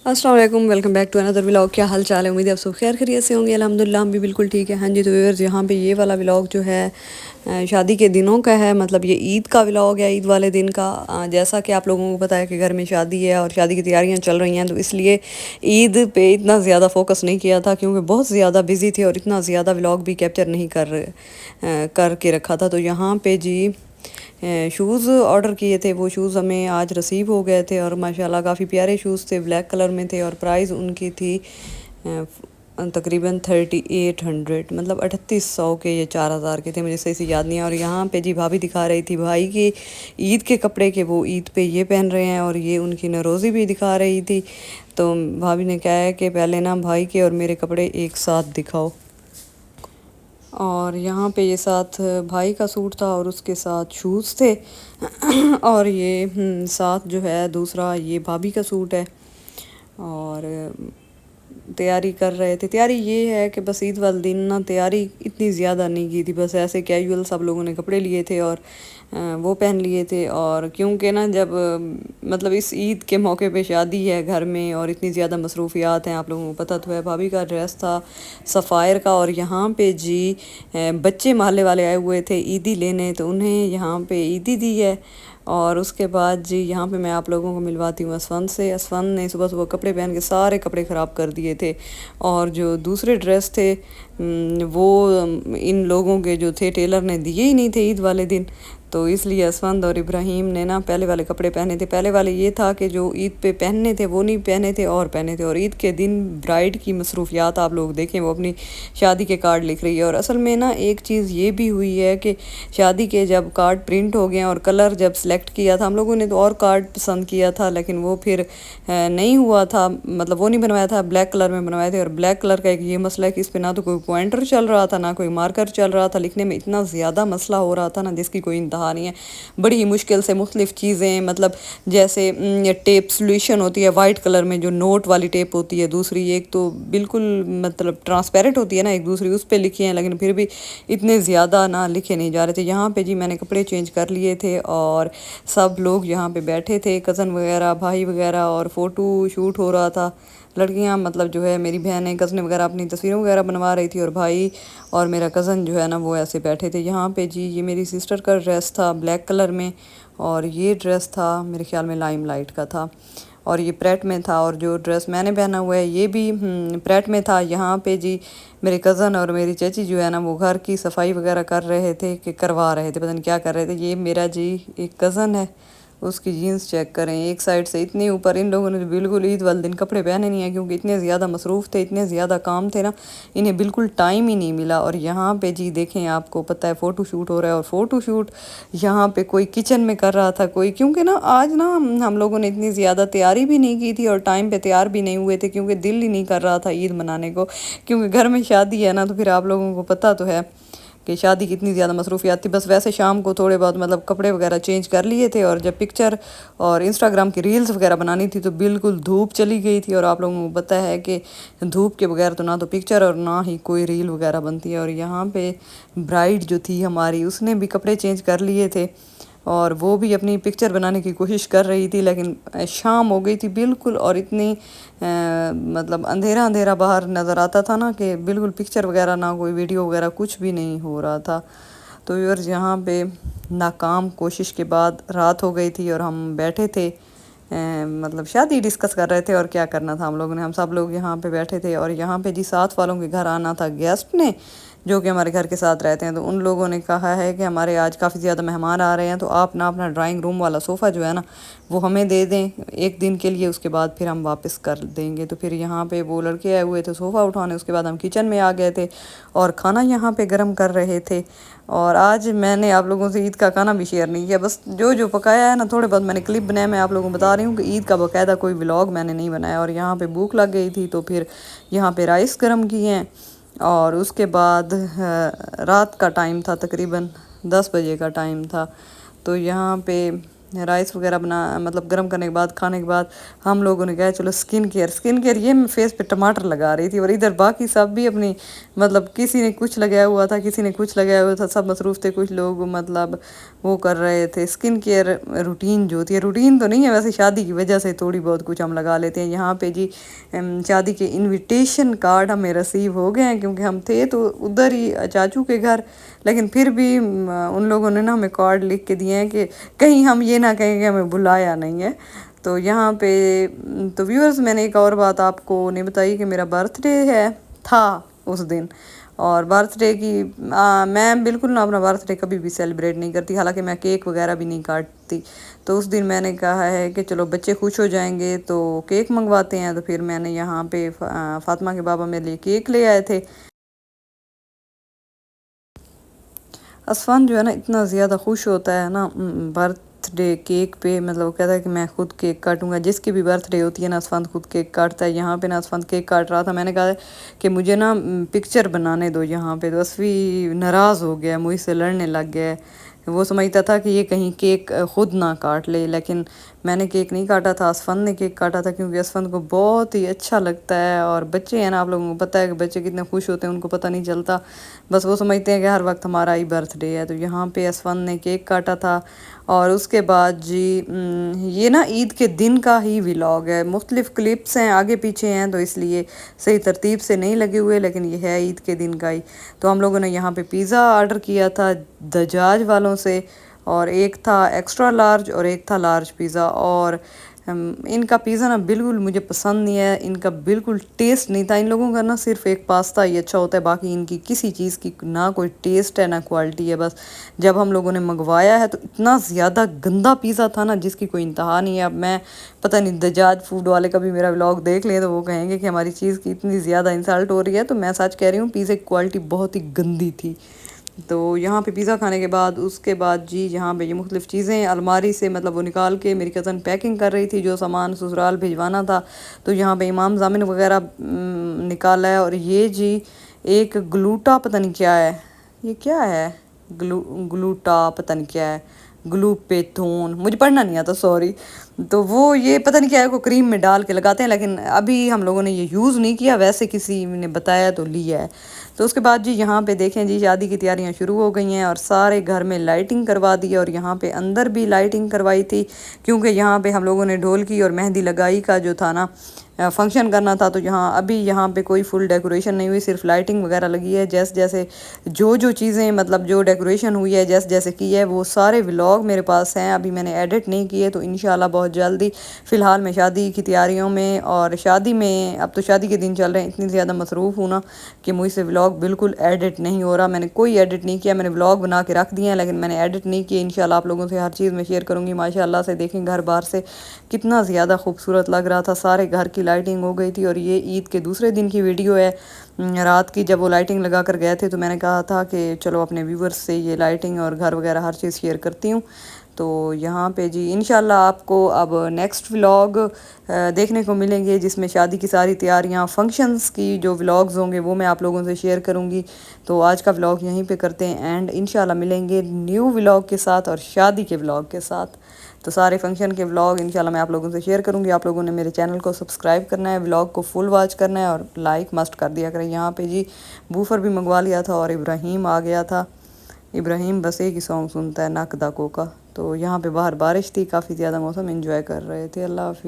अस्सलाम वालेकुम, welcome back to another vlog. क्या हाल चाल है? उम्मीद है आप सब खैर खैरियत से होंगे। अल्हम्दुलिल्लाह हम भी बिल्कुल ठीक है। हाँ जी, तो व्यूअर्स यहाँ पे ये वाला व्लॉग जो है शादी के दिनों का है, मतलब ये ईद का व्लॉग है, ईद वाले दिन का। जैसा कि आप लोगों को पता है कि घर में शादी है और शादी की तैयारियां चल रही हैं, तो इसलिए ईद पे इतना ज़्यादा फोकस नहीं किया था क्योंकि बहुत ज़्यादा बिजी थी और इतना ज़्यादा व्लॉग भी कैप्चर नहीं करके रखा था। तो यहाँ पे जी शूज़ ऑर्डर किए थे, वो शूज़ हमें आज रिसीव हो गए थे और माशाल्लाह काफ़ी प्यारे शूज़ थे, ब्लैक कलर में थे और प्राइस उनकी थी तकरीबन 3800, मतलब 3800 के, ये 4000 के थे, मुझे सही से याद नहीं है। और यहाँ पे जी भाभी दिखा रही थी भाई के ईद के कपड़े के, वो ईद पे ये पहन रहे हैं और ये उनकी नरोज़ी भी दिखा रही थी। तो भाभी ने कहा है कि पहले ना भाई के और मेरे कपड़े एक साथ दिखाओ। और यहाँ पे ये साथ भाई का सूट था और उसके साथ शूज़ थे और ये साथ जो है दूसरा ये भाभी का सूट है। और तैयारी कर रहे थे। तैयारी ये है कि बस ईद वाले दिन ना तैयारी इतनी ज़्यादा नहीं की थी, बस ऐसे कैजुअल सब लोगों ने कपड़े लिए थे और वो पहन लिए थे। और क्योंकि ना जब मतलब इस ईद के मौके पे शादी है घर में और इतनी ज़्यादा मसरूफियात हैं, आप लोगों को पता तो है। भाभी का ड्रेस था सफ़ायर का और यहाँ पे जी बच्चे महल्ले वाले आए हुए थे ईदी लेने, तो उन्हें यहाँ पे ईदी दी है। और उसके बाद जी यहाँ पे मैं आप लोगों को मिलवाती हूँ असफन से। असफन ने सुबह सुबह कपड़े पहन के सारे कपड़े ख़राब कर दिए थे और जो दूसरे ड्रेस थे वो इन लोगों के जो थे टेलर ने दिए ही नहीं थे ईद वाले दिन। तो इसलिए असफंद और इब्राहिम ने ना पहले वाले कपड़े पहने थे। पहले वाले ये था कि जो ईद पे पहनने थे वो नहीं पहने थे और पहने थे। और ईद के दिन ब्राइड की मसरूफियात आप लोग देखें, वो अपनी शादी के कार्ड लिख रही है। और असल में ना एक चीज़ ये भी हुई है कि शादी के जब कार्ड प्रिंट हो गए और कलर जब सेलेक्ट किया था, हम लोगों ने तो और कार्ड पसंद किया था लेकिन वो फिर नहीं हुआ था, मतलब वो नहीं बनवाया था, ब्लैक कलर में बनवाए थे। और ब्लैक कलर का एक ये मसला है कि इस पर ना तो कोई पॉइंटर चल रहा था ना कोई मार्कर चल रहा था, लिखने में इतना ज़्यादा मसला हो रहा था ना जिसकी कोई इंतहा नहीं है। बड़ी ही मुश्किल से मुख्तलिफ़ चीज़ें, मतलब जैसे टेप सोल्यूशन होती है वाइट कलर में, जो नोट वाली टेप होती है, दूसरी एक तो बिल्कुल मतलब ट्रांसपेरेंट होती है ना एक दूसरी, उस पर लिखे हैं लेकिन फिर भी इतने ज़्यादा ना लिखे नहीं जा रहे थे। यहाँ पे जी मैंने कपड़े चेंज कर लिए थे और सब लोग यहाँ पे बैठे थे, कज़न वगैरह भाई वगैरह, और फ़ोटो शूट हो रहा था। लड़कियाँ मतलब जो है मेरी बहनें कज़न वगैरह अपनी तस्वीरें वगैरह बनवा रही थी और भाई और मेरा कज़न जो है ना वो ऐसे बैठे थे। यहाँ पे जी ये मेरी सिस्टर का ड्रेस था ब्लैक कलर में और ये ड्रेस था मेरे ख्याल में लाइम लाइट का था और ये प्रेट में था। और जो ड्रेस मैंने पहना हुआ है ये भी प्रेट में था। यहाँ पे जी मेरे कज़न और मेरी चाची जो है ना वो घर की सफाई वगैरह कर रहे थे, कि करवा रहे थे, पता नहीं क्या कर रहे थे। ये मेरा जी एक कज़न है, उसकी जीन्स चेक करें एक साइड से इतनी ऊपर। इन लोगों ने बिल्कुल ईद वाले दिन कपड़े पहने नहीं है क्योंकि इतने ज़्यादा मसरूफ़ थे, इतने ज़्यादा काम थे ना, इन्हें बिल्कुल टाइम ही नहीं मिला। और यहाँ पे जी देखें, आपको पता है फ़ोटो शूट हो रहा है और फ़ोटो शूट यहाँ पे कोई किचन में कर रहा था कोई, क्योंकि ना आज ना हम लोगों ने इतनी ज़्यादा तैयारी भी नहीं की थी और टाइम पे तैयार भी नहीं हुए थे क्योंकि दिल ही नहीं कर रहा था ईद मनाने को, क्योंकि घर में शादी है ना, तो फिर आप लोगों को पता तो है कि शादी की इतनी ज़्यादा मसरूफियात थी। बस वैसे शाम को थोड़े बहुत मतलब कपड़े वगैरह चेंज कर लिए थे और जब पिक्चर और इंस्टाग्राम की रील्स वगैरह बनानी थी तो बिल्कुल धूप चली गई थी और आप लोगों को पता है कि धूप के बगैर तो ना तो पिक्चर और ना ही कोई रील वगैरह बनती है। और यहाँ पे ब्राइड जो थी हमारी उसने भी कपड़े चेंज कर लिए थे और वो भी अपनी पिक्चर बनाने की कोशिश कर रही थी, लेकिन शाम हो गई थी बिल्कुल और इतनी मतलब अंधेरा अंधेरा बाहर नज़र आता था ना कि बिल्कुल पिक्चर वगैरह ना कोई वीडियो वगैरह कुछ भी नहीं हो रहा था। तो व्यूअर्स यहाँ पे नाकाम कोशिश के बाद रात हो गई थी और हम बैठे थे, मतलब शादी डिस्कस कर रहे थे और क्या करना था हम लोगों ने। हम सब लोग यहाँ पे बैठे थे और यहाँ पे जी साथ वालों के घर आना था गेस्ट ने, जो कि हमारे घर के साथ रहते हैं। तो उन लोगों ने कहा है कि हमारे आज काफ़ी ज़्यादा मेहमान आ रहे हैं, तो आप ना अपना ड्राइंग रूम वाला सोफ़ा जो है ना वो हमें दे दें एक दिन के लिए, उसके बाद फिर हम वापस कर देंगे। तो फिर यहाँ पे वो लड़के आए हुए थे सोफ़ा उठाने, उसके बाद हम किचन में आ गए थे और खाना यहाँ पे गर्म कर रहे थे। और आज मैंने आप लोगों से ईद का खाना भी शेयर नहीं किया, बस जो जो पकाया है ना थोड़े बहुत मैंने क्लिप बनाया, मैं आप लोगों को बता रही हूँ कि ईद का बाकायदा कोई व्लॉग मैंने नहीं बनाया। और यहाँ पे भूख लग गई थी तो फिर यहाँ पे राइस गर्म किए हैं और उसके बाद रात का टाइम था, तकरीबन 10 बजे का टाइम था। तो यहाँ पे رائس وغیرہ مطلب گرم کرنے کے بعد کھانے کے بعد ہم لوگوں نے کہا چلو اسکن کیئر یہ میں فیس پہ ٹماٹر لگا رہی تھی، اور ادھر باقی سب بھی اپنی مطلب کسی نے کچھ لگایا ہوا تھا، کسی نے کچھ لگایا ہوا تھا، سب مصروف تھے، کچھ لوگ مطلب وہ کر رہے تھے اسکن کیئر روٹین جو ہوتی ہے، روٹین تو نہیں ہے ویسے، شادی کی وجہ سے تھوڑی بہت کچھ ہم لگا لیتے ہیں یہاں پہ جی۔ شادی کے انویٹیشن کارڈ ہمیں رسیو ہو گئے ہیں، کیونکہ ہم تھے تو ادھر ہی چاچو کے گھر، لیکن پھر بھی ان لوگوں نے نا ہمیں کارڈ لکھ کے دیے ہیں کہ کہیں ہم یہ نہ کہیں کہ ہمیں بلایا نہیں ہے۔ تو یہاں پہ تو ویورز میں نے ایک اور بات آپ کو نہیں بتائی کہ میرا برتھ ڈے تھا اس دن، اور برتھ ڈے کی میں بالکل نہ اپنا برتھ ڈے کبھی بھی سیلیبریٹ نہیں کرتی، حالانکہ میں کیک وغیرہ بھی نہیں کاٹتی۔ تو اس دن میں نے کہا ہے کہ چلو بچے خوش ہو جائیں گے تو کیک منگواتے ہیں، تو پھر میں نے یہاں پہ فاطمہ کے بابا میرے لیے کیک لے آئے تھے۔ اسفان جو ہے نا اتنا زیادہ خوش ہوتا ہے نا برتھ ڈے کیک پہ، مطلب وہ کہتا ہے کہ میں خود کیک کاٹوں گا، جس کی بھی برتھ ڈے ہوتی ہے نا اسفان خود کیک کاٹتا ہے۔ یہاں پہ نا اسفان کیک کاٹ رہا تھا، میں نے کہا کہ مجھے نا پکچر بنانے دو یہاں پہ، تو اسفی ناراض ہو گیا، مجھ سے لڑنے لگ گیا۔ وہ سمجھتا تھا کہ یہ کہیں کیک خود نہ کاٹ لے، لیکن میں نے کیک نہیں کاٹا تھا، اسفن نے کیک کاٹا تھا، کیونکہ اسفن کو بہت ہی اچھا لگتا ہے۔ اور بچے ہیں نا، آپ لوگوں کو پتہ ہے کہ بچے کتنے خوش ہوتے ہیں، ان کو پتہ نہیں چلتا، بس وہ سمجھتے ہیں کہ ہر وقت ہمارا ہی برتھ ڈے ہے۔ تو یہاں پہ اسفن نے کیک کاٹا تھا، اور اس کے بعد جی یہ نا عید کے دن کا ہی ولاگ ہے، مختلف کلپس ہیں آگے پیچھے ہیں، تو اس لیے صحیح ترتیب سے نہیں لگے ہوئے، لیکن یہ ہے عید کے دن کا ہی۔ تو ہم لوگوں نے یہاں پہ پیزا آرڈر کیا تھا دجاج والوں سے، اور ایک تھا ایکسٹرا لارج اور ایک تھا لارج پیزا، اور ان کا پیزا نا بالکل مجھے پسند نہیں ہے، ان کا بالکل ٹیسٹ نہیں تھا۔ ان لوگوں کا نا صرف ایک پاستا ہی اچھا ہوتا ہے، باقی ان کی کسی چیز کی نہ کوئی ٹیسٹ ہے نہ کوالٹی ہے۔ بس جب ہم لوگوں نے منگوایا ہے تو اتنا زیادہ گندا پیزا تھا نا جس کی کوئی انتہا نہیں ہے۔ اب میں پتہ نہیں دجاج فوڈ والے کبھی میرا ولاگ دیکھ لیں تو وہ کہیں گے کہ ہماری چیز کی اتنی زیادہ انسلٹ ہو رہی ہے، تو میں سچ کہہ رہی ہوں پیزے کی کوالٹی بہت ہی گندی تھی۔ تو یہاں پہ پیزا کھانے کے بعد اس کے بعد جی یہاں پہ یہ مختلف چیزیں الماری سے مطلب وہ نکال کے میری کزن پیکنگ کر رہی تھی جو سامان سسرال بھیجوانا تھا، تو یہاں پہ امام زامن وغیرہ نکالا ہے۔ اور یہ جی ایک گلوٹا پتہ نہیں کیا ہے، یہ کیا ہے گلوٹا پتہ نہیں کیا ہے، گلوپیتھون، مجھے پڑھنا نہیں آتا سوری۔ تو وہ یہ پتہ نہیں کیا ہے، کو کریم میں ڈال کے لگاتے ہیں، لیکن ابھی ہم لوگوں نے یہ یوز نہیں کیا، ویسے کسی نے بتایا تو لیا ہے۔ تو اس کے بعد جی یہاں پہ دیکھیں جی شادی کی تیاریاں شروع ہو گئی ہیں، اور سارے گھر میں لائٹنگ کروا دی، اور یہاں پہ اندر بھی لائٹنگ کروائی تھی، کیونکہ یہاں پہ ہم لوگوں نے ڈھولکی اور مہندی لگائی کا جو تھا نا فنکشن کرنا تھا، تو یہاں پہ کوئی فل ڈیکوریشن نہیں ہوئی، صرف لائٹنگ وغیرہ لگی ہے۔ جیسے جو چیزیں مطلب جو ڈیکوریشن ہوئی ہے جیسے کی ہے، وہ سارے ولاگ میرے پاس ہیں، ابھی میں نے ایڈٹ نہیں کیے، تو انشاءاللہ بہت جلدی۔ فی الحال میں شادی کی تیاریوں میں، اور شادی میں اب تو شادی کے دن چل رہے ہیں، اتنی زیادہ مصروف ہوں نا کہ مجھ سے ولاگ بالکل ایڈٹ نہیں ہو رہا، میں نے کوئی ایڈٹ نہیں کیا، میں نے ولاگ بنا کے رکھ دیے ہیں لیکن میں نے ایڈٹ نہیں کیے۔ انشاءاللہ آپ لوگوں سے ہر چیز میں شیئر کروں گی۔ ماشاءاللہ سے دیکھیں گھر باہر سے کتنا زیادہ خوبصورت لگ رہا تھا، سارے گھر کی لائٹنگ ہو گئی تھی، اور یہ عید کے دوسرے دن کی ویڈیو ہے رات کی، جب وہ لائٹنگ لگا کر گئے تھے، تو میں نے کہا تھا کہ چلو اپنے ویورز سے یہ لائٹنگ اور گھر وغیرہ ہر چیز شیئر کرتی ہوں۔ تو یہاں پہ جی انشاءاللہ آپ کو اب نیکسٹ ولاگ دیکھنے کو ملیں گے، جس میں شادی کی ساری تیاریاں، فنکشنز کی جو ولاگز ہوں گے وہ میں آپ لوگوں سے شیئر کروں گی۔ تو آج کا ولاگ یہیں پہ کرتے ہیں اینڈ، انشاءاللہ ملیں گے نیو ولاگ کے ساتھ اور شادی کے ولاگ کے ساتھ۔ تو سارے فنکشن کے ولاگ انشاءاللہ میں آپ لوگوں سے شیئر کروں گی۔ آپ لوگوں نے میرے چینل کو سبسکرائب کرنا ہے، ولاگ کو فل واچ کرنا ہے، اور لائک مسٹ کر دیا کریں۔ یہاں پہ جی بوفر بھی منگوا لیا تھا، اور ابراہیم آ گیا تھا، ابراہیم بس ایک ہی سانگ سنتا ہے نک دا کوکا۔ تو یہاں پہ باہر بارش تھی، کافی زیادہ موسم انجوائے کر رہے تھے۔ اللہ حافظ۔